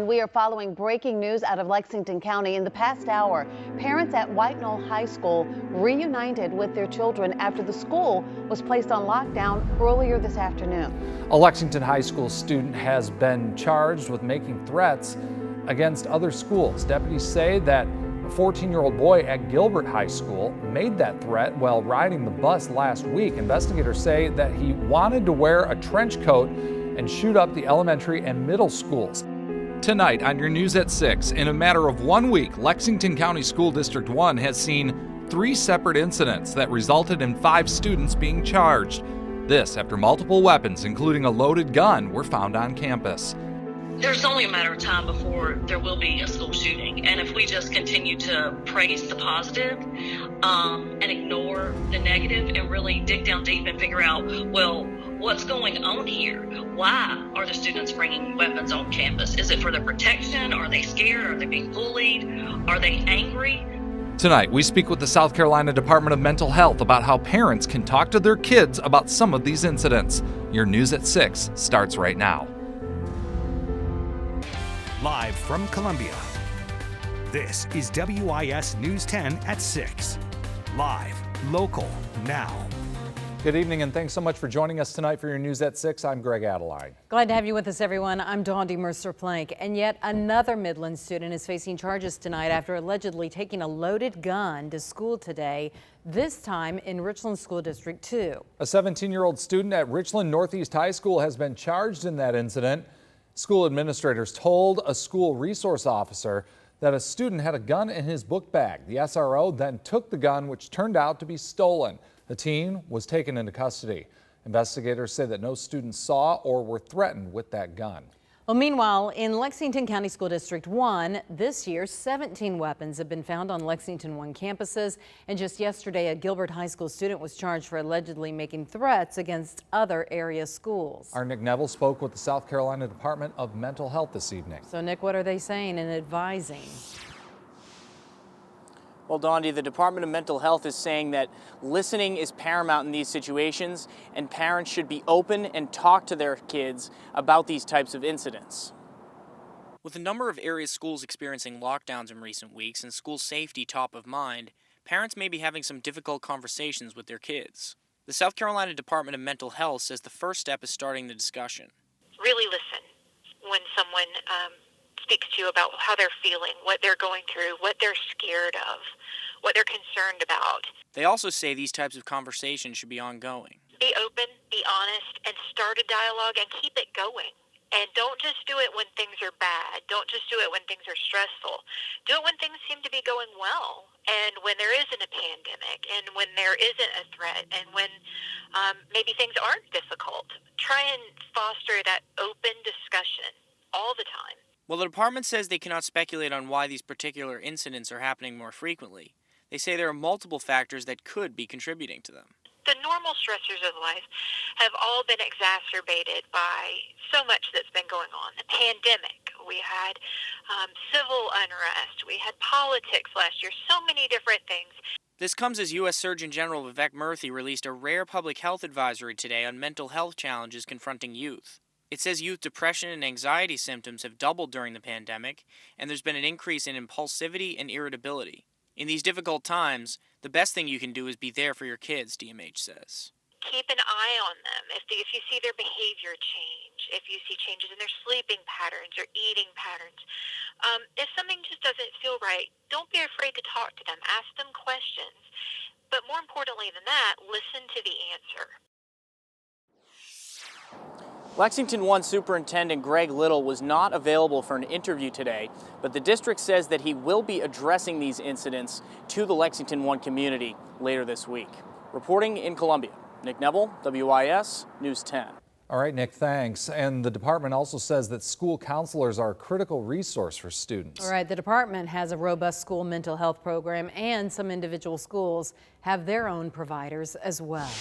We are following breaking news out of Lexington County. In the past hour, parents at White Knoll High School reunited with their children after the school was placed on lockdown earlier this afternoon. A Lexington High School student has been charged with making threats against other schools. Deputies say that a 14-year-old boy at Gilbert High School made that threat while riding the bus last week. Investigators say that he wanted to wear a trench coat and shoot up the elementary and middle schools. Tonight on your News at 6, in a matter of 1 week, Lexington County School District 1 has seen 3 separate incidents that resulted in 5 students being charged. This after multiple weapons, including a loaded gun, were found on campus. There's only a matter of time before there will be a school shooting. And if we just continue to praise the positive and ignore the negative and really dig down deep and figure out, well, what's going on here? Why are the students bringing weapons on campus? Is it for their protection? Are they scared? Are they being bullied? Are they angry? Tonight, we speak with the South Carolina Department of Mental Health about how parents can talk to their kids about some of these incidents. Your News at 6 starts right now. Live from Columbia, this is WIS News 10 at 6. Live, local, now. Good evening and thanks so much for joining us tonight for your News at 6. I'm Greg Adeline. Glad to have you with us, everyone. I'm Dondi Mercer-Plank. And yet another Midland student is facing charges tonight after allegedly taking a loaded gun to school today, this time in Richland School District 2. A 17-year-old student at Richland Northeast High School has been charged in that incident. School administrators told a school resource officer that a student had a gun in his book bag. The SRO then took the gun, which turned out to be stolen. The teen was taken into custody. Investigators say that no students saw or were threatened with that gun. Well, meanwhile, in Lexington County School District 1, this year, 17 weapons have been found on Lexington 1 campuses. And just yesterday, a Gilbert High School student was charged for allegedly making threats against other area schools. Our Nick Neville spoke with the South Carolina Department of Mental Health this evening. So, Nick, what are they saying and advising? Well, Dondi, the Department of Mental Health is saying that listening is paramount in these situations and parents should be open and talk to their kids about these types of incidents. With a number of area schools experiencing lockdowns in recent weeks and school safety top of mind, parents may be having some difficult conversations with their kids. The South Carolina Department of Mental Health says the first step is starting the discussion. Really listen when someone speaks to you about how they're feeling, what they're going through, what they're scared of, what they're concerned about. They also say these types of conversations should be ongoing. Be open, be honest, and start a dialogue and keep it going. And don't just do it when things are bad. Don't just do it when things are stressful. Do it when things seem to be going well, and when there isn't a pandemic, and when there isn't a threat, and when maybe things aren't difficult. Try and foster that open discussion all the time. Well, the department says they cannot speculate on why these particular incidents are happening more frequently. They say there are multiple factors that could be contributing to them. The normal stressors of life have all been exacerbated by so much that's been going on. The pandemic, we had civil unrest, we had politics last year, so many different things. This comes as U.S. Surgeon General Vivek Murthy released a rare public health advisory today on mental health challenges confronting youth. It says youth depression and anxiety symptoms have doubled during the pandemic, and there's been an increase in impulsivity and irritability. In these difficult times, the best thing you can do is be there for your kids, DMH says. Keep an eye on them. If you see their behavior change, if you see changes in their sleeping patterns or eating patterns, if something just doesn't feel right, don't be afraid to talk to them. Ask them questions. But more importantly than that, listen to the answer. Lexington 1 Superintendent Greg Little was not available for an interview today, but the district says that he will be addressing these incidents to the Lexington 1 community later this week. Reporting in Columbia, Nick Neville, WIS News 10. All right, Nick, thanks. And the department also says that school counselors are a critical resource for students. All right, the department has a robust school mental health program, and some individual schools have their own providers as well.